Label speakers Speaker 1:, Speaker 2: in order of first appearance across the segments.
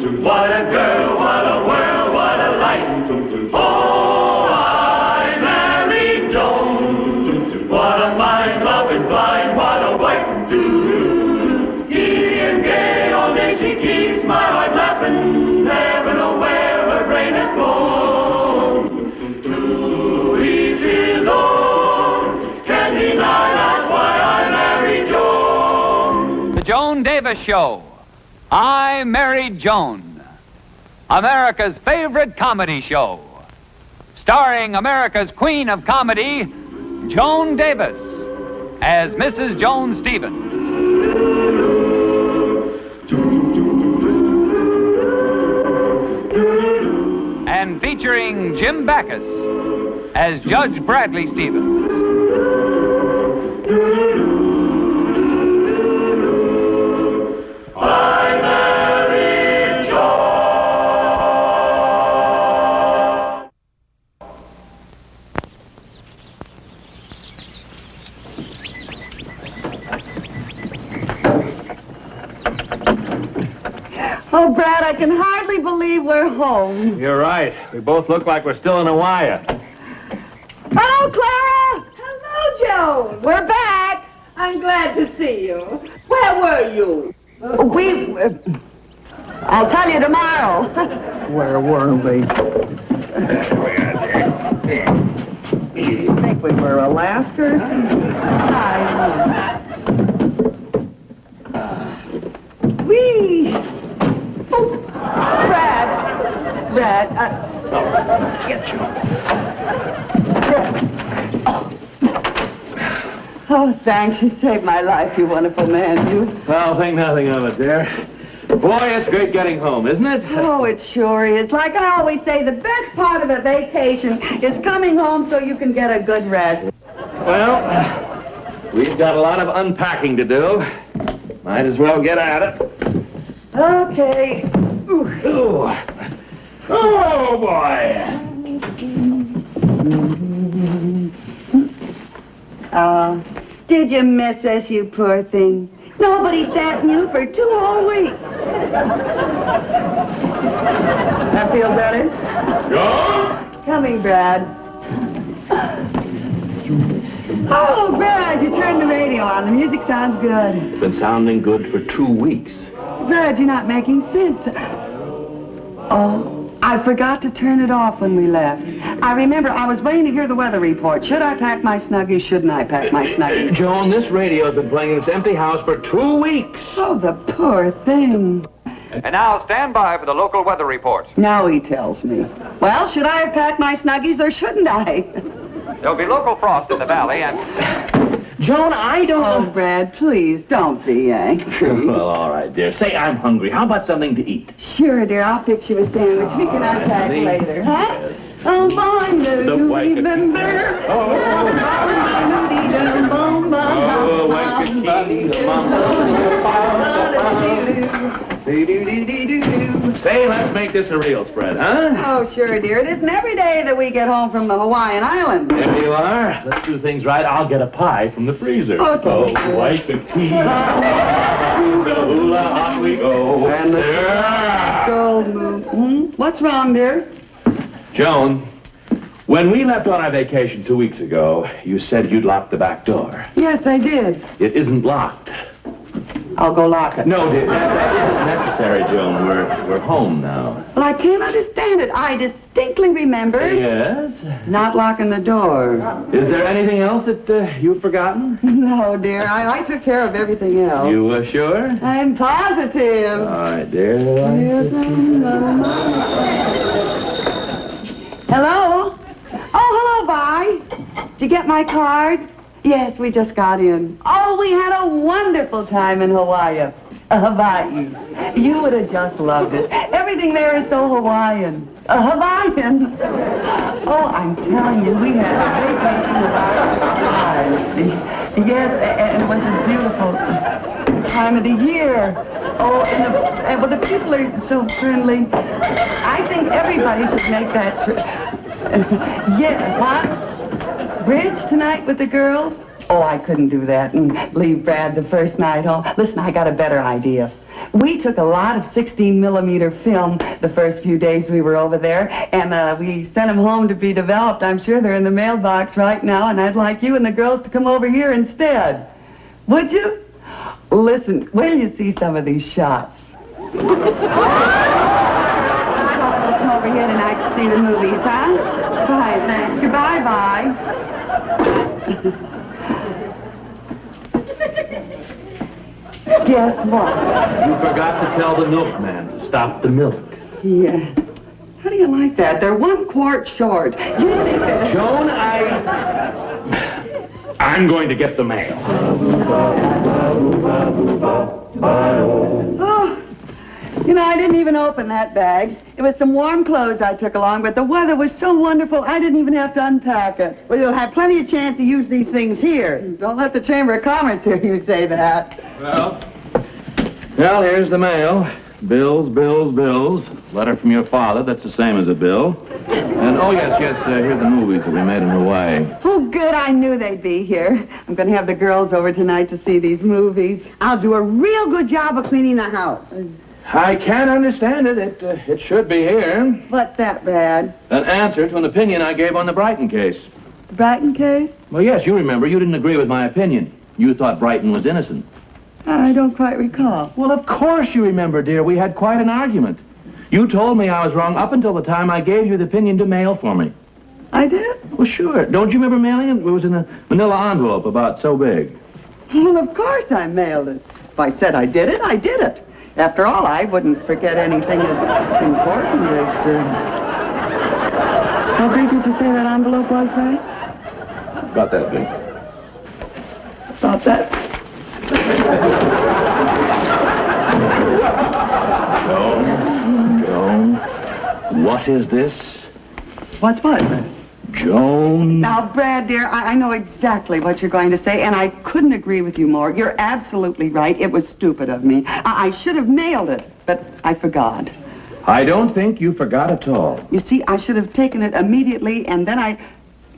Speaker 1: What a girl, what a world, what a life. Oh, I married Joan. What a mind, loving blind, what a wife. Giddy and gay, all day she keeps my heart laughing. Never know where her brain has gone. To each his own. Can't deny that's why I married Joan.
Speaker 2: The Joan Davis Show. I Married Joan. America's favorite comedy show. Starring America's queen of comedy, Joan Davis, as Mrs. Joan Stevens. And featuring Jim Backus as Judge Bradley Stevens.
Speaker 1: I married Joan.
Speaker 3: Oh, Brad, I can hardly believe we're home.
Speaker 4: You're right. We both look like we're still in Hawaii.
Speaker 3: Hello, Clara! Hello, Joan! We're back! I'm glad to see you. Where were you? I'll tell you tomorrow. Where were we? You think we were Alaska or something? Brad,
Speaker 4: Get you.
Speaker 3: oh, thanks. You saved my life, you wonderful man, you.
Speaker 4: Well, think nothing of it, dear. Boy, it's great getting home, isn't it?
Speaker 3: Oh, it sure is. Like I always say, the best part of a vacation is coming home so you can get a good rest.
Speaker 4: Well, we've got a lot of unpacking to do. Might as well get at it.
Speaker 3: Okay.
Speaker 4: Ooh. Oh, boy.
Speaker 3: Oh, did you miss us, you poor thing? Nobody sat in you for 2 whole weeks. That feel better?
Speaker 4: Joan?
Speaker 3: Coming, Brad. Oh, Brad, you turned the radio on. The music sounds good.
Speaker 4: It's been sounding good for 2 weeks.
Speaker 3: Brad, you're not making sense. Oh, I forgot to turn it off when we left. I remember I was waiting to hear the weather report. Should I pack my snuggies? Shouldn't I pack my snuggies?
Speaker 4: Joan, this radio's been playing in this empty house for 2 weeks.
Speaker 3: Oh, the poor thing.
Speaker 2: And now stand by for the local weather report.
Speaker 3: Now he tells me. Well, should I have packed my snuggies or shouldn't I?
Speaker 2: There'll be local frost in the valley and...
Speaker 4: Joan, I don't
Speaker 3: Oh,
Speaker 4: know...
Speaker 3: Brad, please don't be angry.
Speaker 4: Well, all right, dear. Say I'm hungry. How about something to eat?
Speaker 3: Sure, dear, I'll fix you a sandwich. We can unpack
Speaker 4: honey.
Speaker 3: later, huh?
Speaker 4: Yes.
Speaker 3: Oh, boy,
Speaker 4: The
Speaker 3: do
Speaker 4: Waikiki.
Speaker 3: remember.
Speaker 4: Oh, Waikiki. Say, let's make this a real spread, huh?
Speaker 3: Oh, sure, dear. It isn't every day that we get home from the Hawaiian Islands.
Speaker 4: There you are. Let's do things right. I'll get a pie from the freezer.
Speaker 3: Okay.
Speaker 4: Oh, Waikiki. Hula, hula, on we go.
Speaker 3: And the
Speaker 4: Yeah.
Speaker 3: gold moon. What's wrong, dear?
Speaker 4: Joan, when we left on our vacation 2 weeks ago, you said you'd lock the back door.
Speaker 3: Yes, I did.
Speaker 4: It isn't locked.
Speaker 3: I'll go lock it.
Speaker 4: No, dear, that isn't necessary, Joan. We're home now.
Speaker 3: Well, I can't understand it. I distinctly remember
Speaker 4: Yes?
Speaker 3: not locking the door.
Speaker 4: Is there anything else that you've forgotten?
Speaker 3: No, dear. I took care of everything else.
Speaker 4: You sure?
Speaker 3: I'm positive.
Speaker 4: All right, dear.
Speaker 3: Hello? Oh, hello, Vi. Did you get my card? Yes, we just got in. Oh, we had a wonderful time in Hawaii. Hawaii. You would have just loved it. Everything there is so Hawaiian. Hawaiian. Oh, I'm telling you, we had a vacation of our lives. Yes, and it was a beautiful time of the year. Oh, and the people are so friendly. I think everybody should make that trip. Yeah, what? Bridge tonight with the girls? Oh, I couldn't do that and leave Brad the first night home. Listen, I got a better idea. We took a lot of 16-millimeter film the first few days we were over there, and we sent them home to be developed. I'm sure they're in the mailbox right now, and I'd like you and the girls to come over here instead. Would you? Listen, wait till you see some of these shots. Tell them to come over here tonight to see the movies, huh? Bye, thanks. Goodbye, bye. Guess what?
Speaker 4: You forgot to tell the milkman to stop the milk.
Speaker 3: Yeah. How do you like that? They're 1 quart short. You think that...
Speaker 4: Joan, I'm going to get the mail.
Speaker 3: Oh, you know, I didn't even open that bag. It was some warm clothes I took along, but the weather was so wonderful, I didn't even have to unpack it.
Speaker 5: Well, you'll have plenty of chance to use these things here.
Speaker 3: Don't let the Chamber of Commerce hear you say that.
Speaker 4: Well, here's the mail. Bills, bills, bills. Letter from your father, that's the same as a bill. And, oh, yes, here are the movies that we made in Hawaii.
Speaker 3: Oh, good, I knew they'd be here. I'm going to have the girls over tonight to see these movies.
Speaker 5: I'll do a real good job of cleaning the house.
Speaker 4: I can't understand it. It should be here.
Speaker 3: What's that, Brad?
Speaker 4: An answer to an opinion I gave on the Brighton case.
Speaker 3: The Brighton case?
Speaker 4: Well, yes, you remember. You didn't agree with my opinion. You thought Brighton was innocent.
Speaker 3: I don't quite recall.
Speaker 4: Well, of course you remember, dear. We had quite an argument. You told me I was wrong up until the time I gave you the opinion to mail for me.
Speaker 3: I did?
Speaker 4: Well, sure. Don't you remember mailing it? It was in a manila envelope about so big.
Speaker 3: Well, of course I mailed it. If I said I did it, I did it. After all, I wouldn't forget anything as important as... How big did you say that envelope was, Ray?
Speaker 4: About that big.
Speaker 3: About that.
Speaker 4: Joan, what is this?
Speaker 3: What's what, Brad?
Speaker 4: Joan.
Speaker 3: Now, Brad, dear, I know exactly what you're going to say, and I couldn't agree with you more. You're absolutely right. It was stupid of me. I should have mailed it, but I forgot.
Speaker 4: I don't think you forgot at all.
Speaker 3: You see, I should have taken it immediately, and then I...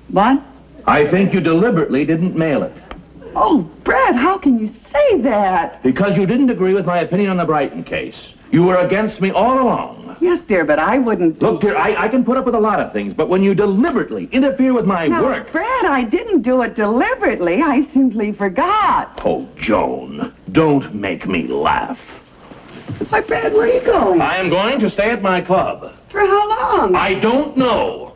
Speaker 3: What?
Speaker 4: I think you deliberately didn't mail it.
Speaker 3: Oh, Brad, how can you say that?
Speaker 4: Because you didn't agree with my opinion on the Brighton case. You were against me all along.
Speaker 3: Yes, dear, but I wouldn't...
Speaker 4: Look, dear, I can put up with a lot of things, but when you deliberately interfere with my work...
Speaker 3: Brad, I didn't do it deliberately. I simply forgot.
Speaker 4: Oh, Joan, don't make me laugh.
Speaker 3: Why, Brad, where are you going?
Speaker 4: I am going to stay at my club.
Speaker 3: For how long?
Speaker 4: I don't know.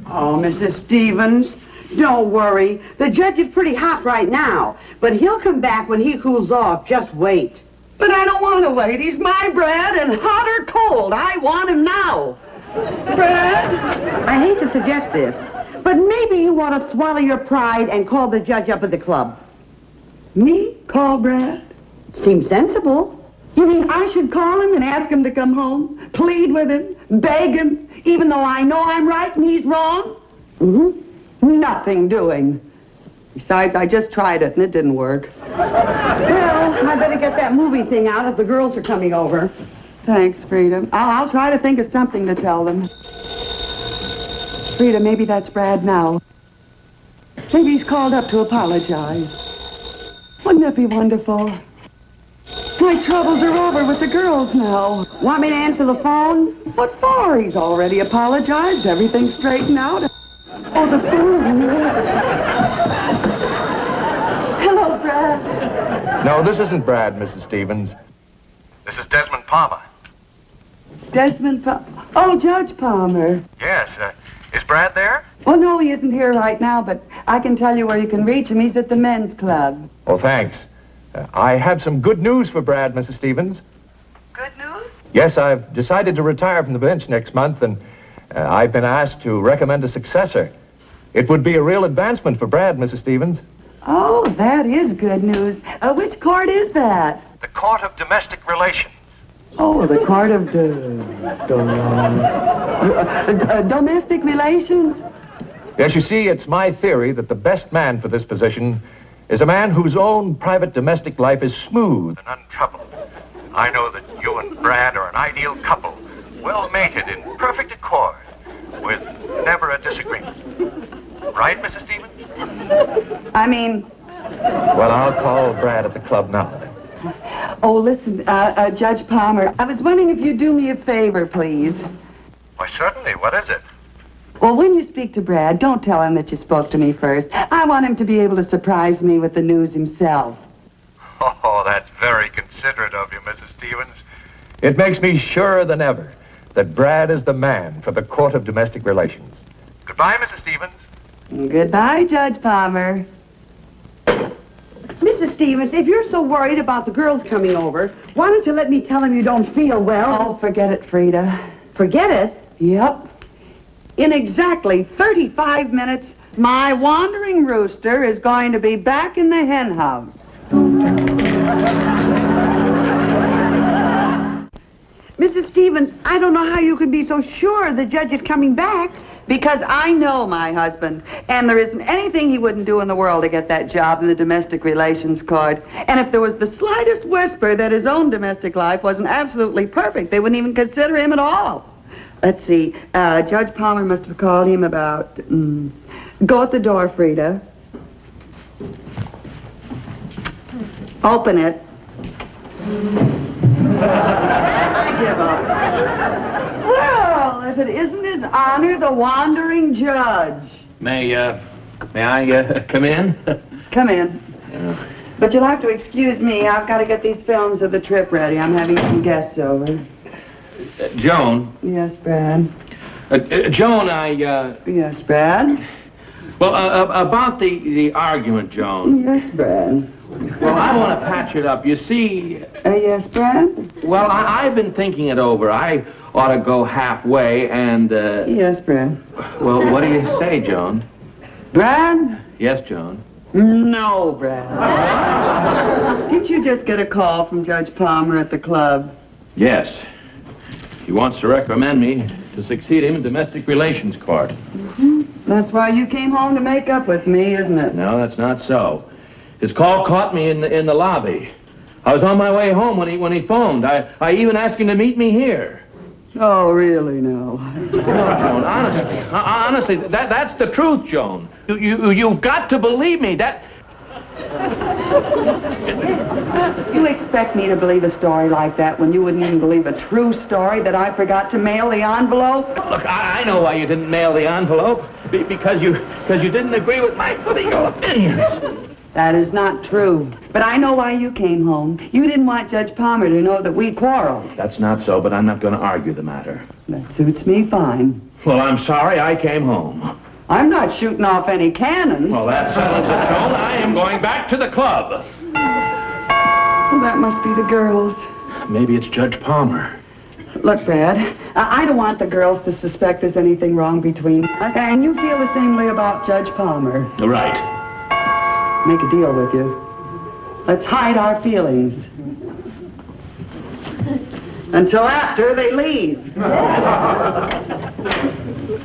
Speaker 5: Oh, Mrs. Stevens, don't worry. The judge is pretty hot right now, but he'll come back when he cools off. Just wait.
Speaker 3: But I don't want to wait. He's my Brad, and hot or cold, I want him now. Brad?
Speaker 5: I hate to suggest this, but maybe you want to swallow your pride and call the judge up at the club.
Speaker 3: Me? Call Brad?
Speaker 5: Seems sensible.
Speaker 3: You mean I should call him and ask him to come home? Plead with him? Beg him? Even though I know I'm right and he's wrong?
Speaker 5: Mm-hmm.
Speaker 3: Nothing doing. Besides, I just tried it and it didn't work.
Speaker 5: Well, I better get that movie thing out if the girls are coming over.
Speaker 3: Thanks, Frida. I'll try to think of something to tell them. Frida, maybe that's Brad now. Maybe he's called up to apologize. Wouldn't that be wonderful? My troubles are over with the girls now.
Speaker 5: Want me to answer the phone?
Speaker 3: What for? He's already apologized. Everything's straightened out. Oh, the phone. Hello, Brad.
Speaker 6: No, this isn't Brad, Mrs. Stevens. This is Desmond Palmer.
Speaker 3: Desmond Palmer. Oh, Judge Palmer.
Speaker 6: Yes, is Brad there?
Speaker 3: Oh, no, he isn't here right now, but I can tell you where you can reach him. He's at the men's club.
Speaker 6: Oh, thanks. I have some good news for Brad, Mrs. Stevens.
Speaker 3: Good news?
Speaker 6: Yes, I've decided to retire from the bench next month, and I've been asked to recommend a successor. It would be a real advancement for Brad, Mrs. Stevens.
Speaker 3: Oh, that is good news. Which court is that?
Speaker 6: The Court of Domestic Relations.
Speaker 3: Oh, the court of domestic relations?
Speaker 6: Yes, you see, it's my theory that the best man for this position is a man whose own private domestic life is smooth and untroubled. I know that you and Brad are an ideal couple, well mated in perfect accord, with never a disagreement. Right, Mrs. Stevens?
Speaker 3: I mean...
Speaker 6: Well, I'll call Brad at the club now.
Speaker 3: Oh, listen, Judge Palmer, I was wondering if you'd do me a favor, please.
Speaker 6: Why, certainly. What is it?
Speaker 3: Well, when you speak to Brad, don't tell him that you spoke to me first. I want him to be able to surprise me with the news himself.
Speaker 6: Oh, that's very considerate of you, Mrs. Stevens. It makes me surer than ever that Brad is the man for the Court of Domestic Relations. Goodbye, Mrs. Stevens.
Speaker 3: Goodbye, Judge Palmer.
Speaker 5: Mrs. Stevens, if you're so worried about the girls coming over, why don't you let me tell them you don't feel well?
Speaker 3: Oh, forget it, Frida.
Speaker 5: Forget it.
Speaker 3: Yep. In exactly 35 minutes, my wandering rooster is going to be back in the hen house.
Speaker 5: Mrs. Stevens, I don't know how you can be so sure the judge is coming back.
Speaker 3: Because I know my husband, and there isn't anything he wouldn't do in the world to get that job in the domestic relations court. And if there was the slightest whisper that his own domestic life wasn't absolutely perfect, they wouldn't even consider him at all. Let's see, Judge Palmer must have called him about... Go at the door, Frida. Open it. I give up. Well, if it isn't His Honor, the wandering judge.
Speaker 4: May I come in?
Speaker 3: Come in. But you'll have to excuse me. I've got to get these films of the trip ready. I'm having some guests over.
Speaker 4: Joan.
Speaker 3: Yes, Brad.
Speaker 4: Joan,
Speaker 3: Yes, Brad.
Speaker 4: Well, about the argument, Joan.
Speaker 3: Yes, Brad.
Speaker 4: Well, I want to patch it up. You see...
Speaker 3: Yes, Brad?
Speaker 4: Well, I've been thinking it over. I ought to go halfway and,
Speaker 3: Yes, Brad.
Speaker 4: Well, what do you say, Joan?
Speaker 3: Brad?
Speaker 4: Yes, Joan.
Speaker 3: No, Brad. Didn't you just get a call from Judge Palmer at the club?
Speaker 4: Yes. He wants to recommend me to succeed him in domestic relations court.
Speaker 3: That's why you came home to make up with me, isn't it?
Speaker 4: No, that's not so. His call caught me in the lobby. I was on my way home when he phoned. I even asked him to meet me here.
Speaker 3: Oh, really, no.
Speaker 4: No, Joan, honestly, that's the truth, Joan. You've got to believe me.
Speaker 3: You expect me to believe a story like that when you wouldn't even believe a true story that I forgot to mail the envelope?
Speaker 4: Look, I know why you didn't mail the envelope. Because you didn't agree with my legal opinions.
Speaker 3: That is not true. But I know why you came home. You didn't want Judge Palmer to know that we quarreled.
Speaker 4: That's not so, but I'm not going to argue the matter.
Speaker 3: That suits me fine.
Speaker 4: Well, I'm sorry I came home.
Speaker 3: I'm not shooting off any cannons.
Speaker 4: Well, that settles it, Joan. I am going back to the club.
Speaker 3: Well, that must be the girls.
Speaker 4: Maybe it's Judge Palmer.
Speaker 3: Look, Brad, I don't want the girls to suspect there's anything wrong between us. And you feel the same way about Judge Palmer.
Speaker 4: Right.
Speaker 3: Make a deal with you. Let's hide our feelings. Until after they leave.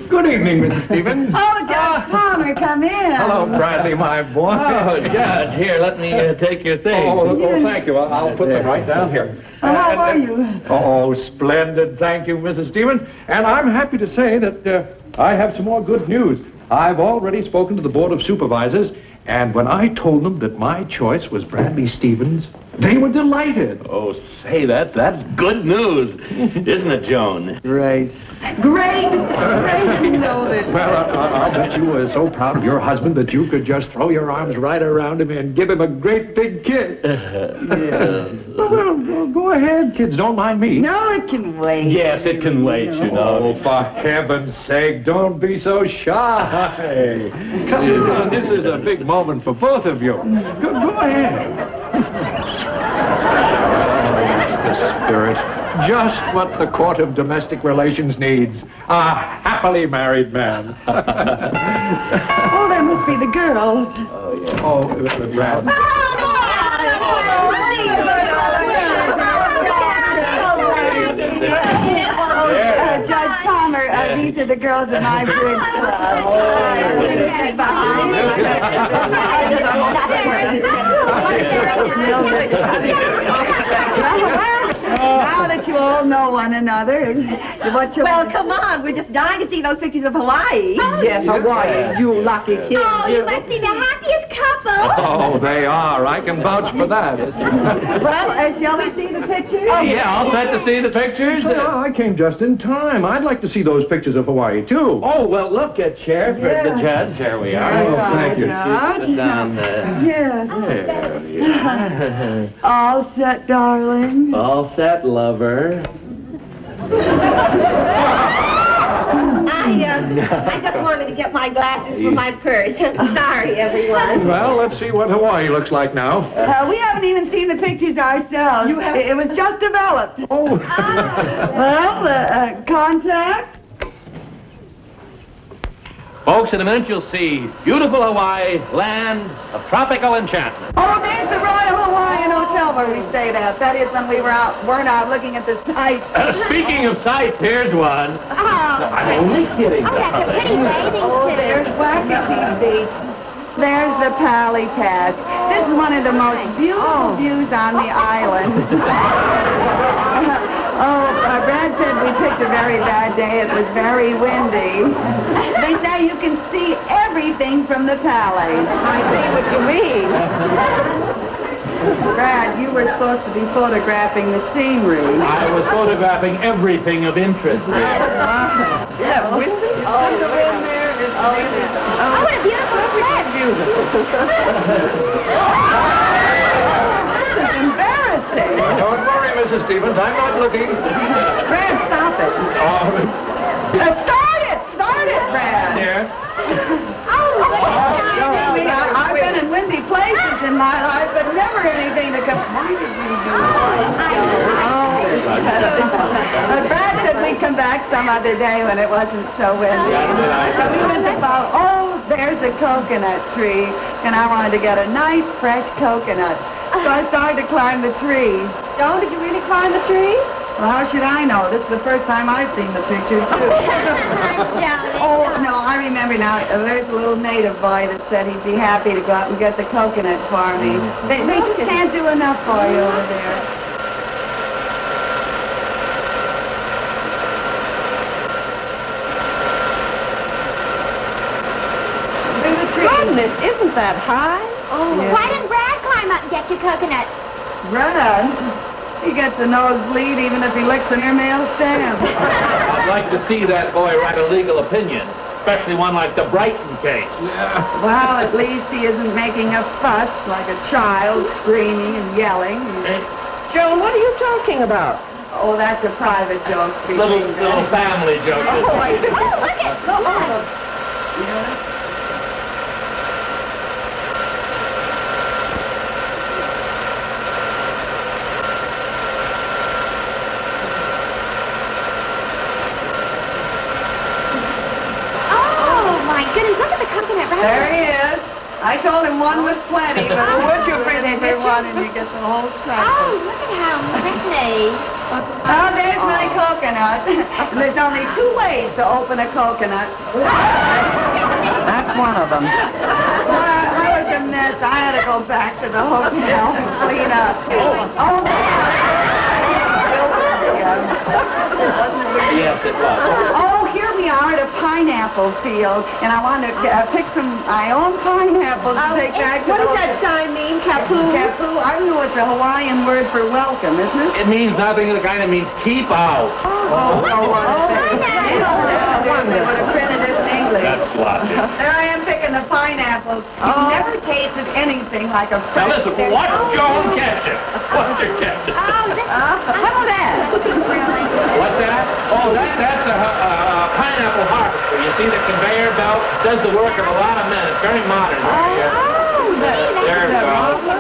Speaker 6: Good evening, Mrs. Stevens.
Speaker 3: Oh, Judge Palmer, come in.
Speaker 6: Hello, Bradley, my boy.
Speaker 4: Oh, Judge, here, let me take your things.
Speaker 6: Oh, thank you. I'll put them right down here.
Speaker 3: How are you?
Speaker 6: Oh, splendid. Thank you, Mrs. Stevens. And I'm happy to say that I have some more good news. I've already spoken to the Board of Supervisors, and when I told them that my choice was Bradley Stevens, they were delighted.
Speaker 4: Oh, say, that's good news, isn't it, Joan?
Speaker 3: Great. Great! Great! No, there's...
Speaker 6: Well, I'll bet you were so proud of your husband that you could just throw your arms right around him and give him a great big kiss.
Speaker 3: Yeah.
Speaker 6: Well, go ahead, kids. Don't mind me.
Speaker 3: No, it can wait.
Speaker 4: Yes, it can wait, you know.
Speaker 6: Oh, for heaven's sake, don't be so shy. Come on, this is a big moment for both of you. Go ahead. That's the spirit. Just what the Court of Domestic Relations needs. A happily married man.
Speaker 3: Oh, that must be the girls.
Speaker 6: Oh, yeah. Oh, Brad.
Speaker 3: Judge Palmer, these are the girls of my bridge club. Now that you all know one another. So what you
Speaker 7: Well, come on. We're just dying to see those pictures of Hawaii.
Speaker 3: Yes, Hawaii, you lucky kid.
Speaker 7: Oh, you must be the happiest couple.
Speaker 6: Oh, they are. I can vouch for that.
Speaker 3: Well, shall we see the pictures?
Speaker 4: Yeah, all set to see the pictures?
Speaker 8: Well, I came just in time. I'd like to see those pictures of Hawaii, too.
Speaker 4: Oh, well, look at Chair for the judge. There we are.
Speaker 8: Oh, thank you.
Speaker 4: Sit down there.
Speaker 3: Yes.
Speaker 4: There you are.
Speaker 3: All set, darling.
Speaker 4: All set, lover.
Speaker 7: I just wanted to get my glasses for my purse. Sorry, everyone.
Speaker 8: Well, let's see what Hawaii looks like now.
Speaker 3: We haven't even seen the pictures ourselves. It was just developed.
Speaker 8: Oh.
Speaker 3: Well, contact?
Speaker 4: Folks, in a minute you'll see beautiful Hawaii, land of tropical enchantment.
Speaker 3: Oh, there's the Royal Hawaiian Hotel where we stayed at. That is when we weren't out looking at the sights.
Speaker 4: Speaking of sights, here's one.
Speaker 7: Oh,
Speaker 4: I'm only kidding.
Speaker 7: that's a pretty bathing
Speaker 3: Oh,
Speaker 7: suit.
Speaker 3: there's Waikiki Beach. There's the Pali Pass. This is one of the most beautiful views on the island. Brad said we picked a very bad day. It was very windy. They say you can see everything from the Pali. I see what you mean. Brad, you were supposed to be photographing the scenery.
Speaker 4: I was photographing everything of interest there.
Speaker 3: Yeah, windy? Oh, the wind there is
Speaker 7: Oh, what a beautiful spread.
Speaker 3: This is embarrassing.
Speaker 6: Don't worry, Mrs. Stevens. I'm not looking.
Speaker 3: Brad, stop it. Start it, Brad.
Speaker 4: Here.
Speaker 3: I've been in windy places in my life, but never anything to come. Why did we do Brad said we'd come back some other day when it wasn't so windy. So we went to there's a coconut tree, and I wanted to get a nice fresh coconut. So I started to climb the tree.
Speaker 7: Joan, did you really climb the tree?
Speaker 3: Well, how should I know? This is the first time I've seen the picture, too. Oh, no, I remember now. There's a little native boy that said he'd be happy to go out and get the coconut for me. They just can't do enough for you over there. Through the tree.
Speaker 7: Goodness, isn't that high? Oh,
Speaker 3: Yeah.
Speaker 7: why didn't Brad climb up and get your coconut?
Speaker 3: Brad, he gets a nosebleed even if he licks an airmail stamp.
Speaker 4: I'd like to see that boy write a legal opinion, especially one like the Brighton case.
Speaker 3: Well, at least he isn't making a fuss like a child, screaming and yelling.
Speaker 7: Joan, what are you talking about?
Speaker 3: Oh, that's a private joke.
Speaker 4: Little family joke.
Speaker 7: Oh, look it. Look. Oh, my goodness, look at the coconut right
Speaker 3: There he is. I told him one was plenty, but would you bring in for one and you get the whole
Speaker 7: Oh,
Speaker 3: cycle?
Speaker 7: look at how pretty.
Speaker 3: Oh, there's my coconut. And there's only 2 ways to open a coconut. That's one of them. I was a mess. I had to go back to the hotel and clean up. Oh,
Speaker 4: Yes, it was.
Speaker 3: Oh, here we are at a pineapple field, and I want to pick my own pineapples to take back to
Speaker 7: What
Speaker 3: the
Speaker 7: does that sign mean, Kapu?
Speaker 3: Kapu? I know it's a Hawaiian word for welcome, isn't it?
Speaker 4: It means nothing. It kind of means keep out.
Speaker 3: They would have printed it in English.
Speaker 4: That's logic.
Speaker 3: There I am picking the pineapples. You've never tasted anything like a
Speaker 4: Now
Speaker 3: fresh...
Speaker 4: listen, watch Joan catch it. Watch her catch it.
Speaker 3: How about that?
Speaker 7: Really?
Speaker 4: What's that? Oh, that's a pineapple harvester. You see, the conveyor belt does the work of a lot of men. It's very modern. There you go.
Speaker 3: I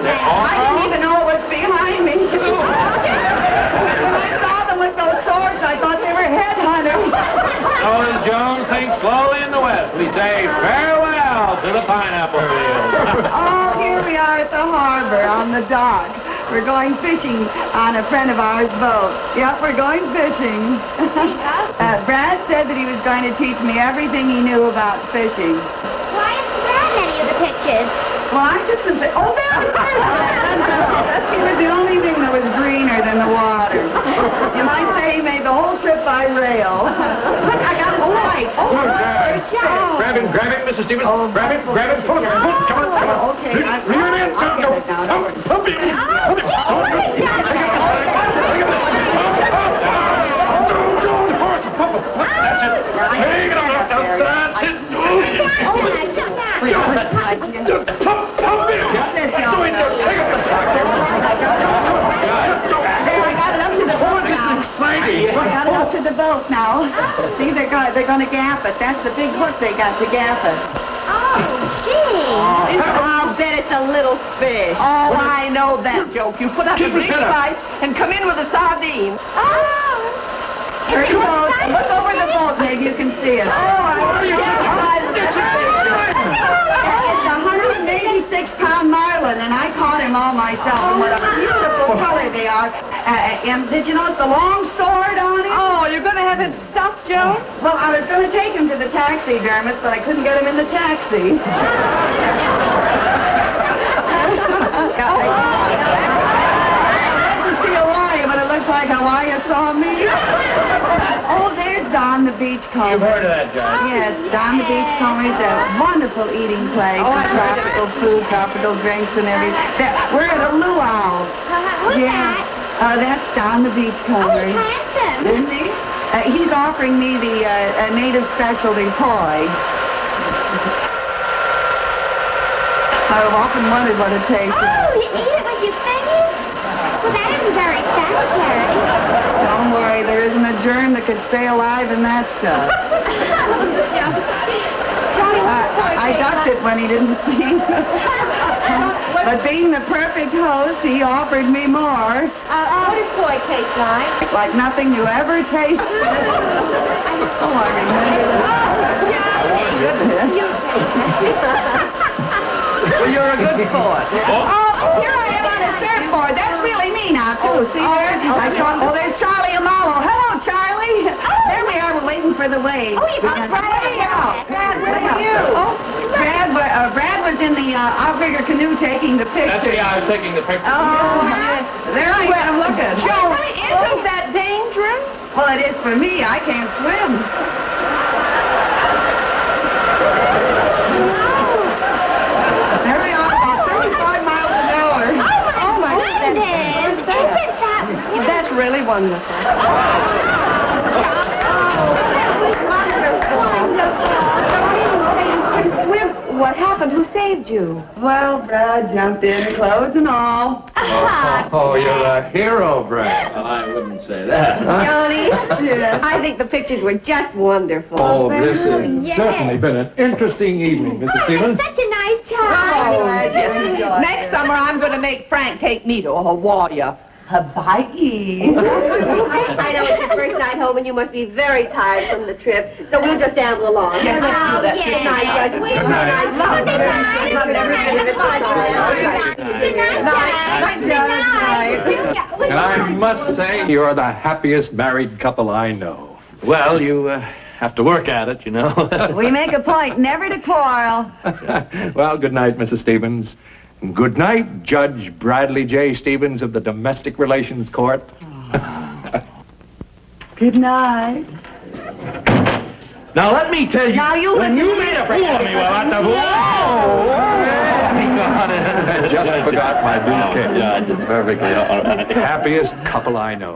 Speaker 3: didn't even know it was behind me. When I saw them with those swords, I thought they were headhunters.
Speaker 4: So as Joan sinks slowly in the west, we say farewell to the pineapple field.
Speaker 3: Oh, here we are at the harbor on the dock. We're going fishing on a friend of ours' boat. Yep, we're going fishing. Brad said that he was going to teach me everything he knew about fishing.
Speaker 7: Why isn't Brad in any of the pictures?
Speaker 3: Well, I took some... Oh, there he was the only thing that was greener than the water. You might say he made the whole trip by rail. Look, I got a light.
Speaker 4: Grab him, Mrs. Stevens. Grab him, pull him. Come on.
Speaker 3: Okay,
Speaker 4: Reel him in.
Speaker 3: I'll get it now.
Speaker 4: Pump him. That's it. Take it up. That's it. Pump him. Take up the slack here.
Speaker 3: I got it up to the boat now.
Speaker 4: Exciting.
Speaker 3: I got it up to the boat now. See, they're going to gap it. That's the big hook they got to gap it.
Speaker 7: Oh, gee.
Speaker 9: I'll bet it's a little fish. Oh, I know that joke. You put up a
Speaker 4: Keep his
Speaker 9: big
Speaker 4: head up.
Speaker 9: fight and come in with a sardine.
Speaker 7: Oh.
Speaker 3: There he goes. Look over the boat, maybe you can see it. Oh, it's a 186-pound marlin, and I caught him all myself. And what a beautiful color they are. And did you notice the long sword on him?
Speaker 9: Oh, you're going to have him stuffed, Joan?
Speaker 3: Well, I was going to take him to the taxidermist, but I couldn't get him in the taxi. But it looks like Hawaii saw me. Oh, there's Don the Beachcomber.
Speaker 4: You've heard of that, John?
Speaker 3: Yes, Don the Beachcomber is a wonderful eating place with tropical food, tropical drinks, and everything. We're at a luau.
Speaker 7: Who's that?
Speaker 3: That's Don the Beachcomber.
Speaker 7: Oh, handsome.
Speaker 3: Isn't he? He's offering me the native specialty poi. I've often wondered what it tastes like.
Speaker 7: Oh, you eat it with your fingers? Well, that isn't very sanitary.
Speaker 3: Don't worry, there isn't a germ that could stay alive in that stuff.
Speaker 7: Johnny,
Speaker 3: I ducked it when he didn't see me. But being the perfect host, he offered me more.
Speaker 7: what does toy taste like?
Speaker 3: Like nothing you ever tasted. Oh, I remember.
Speaker 9: Well, you're a good sport.
Speaker 3: Oh, here I am on a surfboard. That's really me now, too. See there? There's Charlie and Mallow. Hello, Charlie. There we are. We're waiting for the wave.
Speaker 7: Oh, you got Brad out.
Speaker 3: Brad, where are you? Oh, Brad was in the outrigger canoe taking the picture.
Speaker 4: I was taking the picture.
Speaker 3: Oh, there I am looking.
Speaker 9: Joan, isn't that dangerous?
Speaker 3: Well, it is for me. I can't swim. There we are, about 35 miles an hour.
Speaker 7: Oh, my goodness. Isn't that
Speaker 9: That's really wonderful. Swim. What happened? Who saved you?
Speaker 3: Well, Brad jumped in, clothes and all.
Speaker 8: Oh, you're a hero, Brad.
Speaker 4: Well, I wouldn't say that.
Speaker 9: Johnny,
Speaker 3: Yeah.
Speaker 9: I think the pictures were just wonderful.
Speaker 8: Oh, this has
Speaker 7: yes.
Speaker 8: certainly been an interesting evening, Mrs. Stevens.
Speaker 7: Such a nice time.
Speaker 9: Next summer, I'm going to make Frank take me to Hawaii.
Speaker 3: Hawaii.
Speaker 7: I know it's your first night home and you must be very tired from the trip, so we'll just amble along.
Speaker 9: Yes, let's do that.
Speaker 7: Good
Speaker 9: Good
Speaker 7: night,
Speaker 9: night,
Speaker 7: Judge.
Speaker 9: Judge.
Speaker 7: Good night. Good night.
Speaker 8: And I must say, you're the happiest married couple I know.
Speaker 4: Well, you have to work at it, you know.
Speaker 3: We make a point never to quarrel.
Speaker 8: Well, good night, Mrs. Stevens. And good night, Judge Bradley J. Stevens of the Domestic Relations Court.
Speaker 3: Good night.
Speaker 4: Now, let me tell you,
Speaker 3: Now, you
Speaker 4: when
Speaker 3: listen
Speaker 4: you
Speaker 3: to
Speaker 4: made
Speaker 3: me.
Speaker 4: a fool of me while at the pool.
Speaker 8: I just forgot my briefcase.
Speaker 4: Judge, it's perfectly all right.
Speaker 8: Happiest couple I know.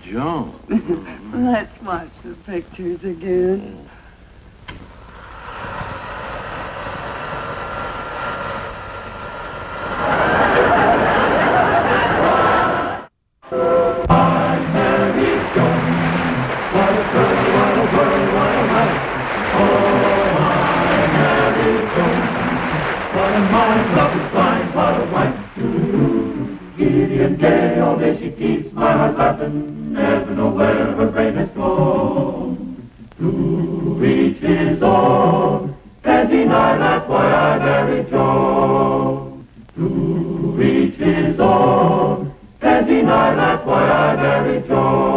Speaker 4: Joan.
Speaker 3: Let's watch the pictures again.
Speaker 1: Gideon gay, all day she keeps my heart laughing, never know where her brain has gone. To each his own, can't deny that's why I married Joan. To each his own, can't 1969, that's why I married Joan.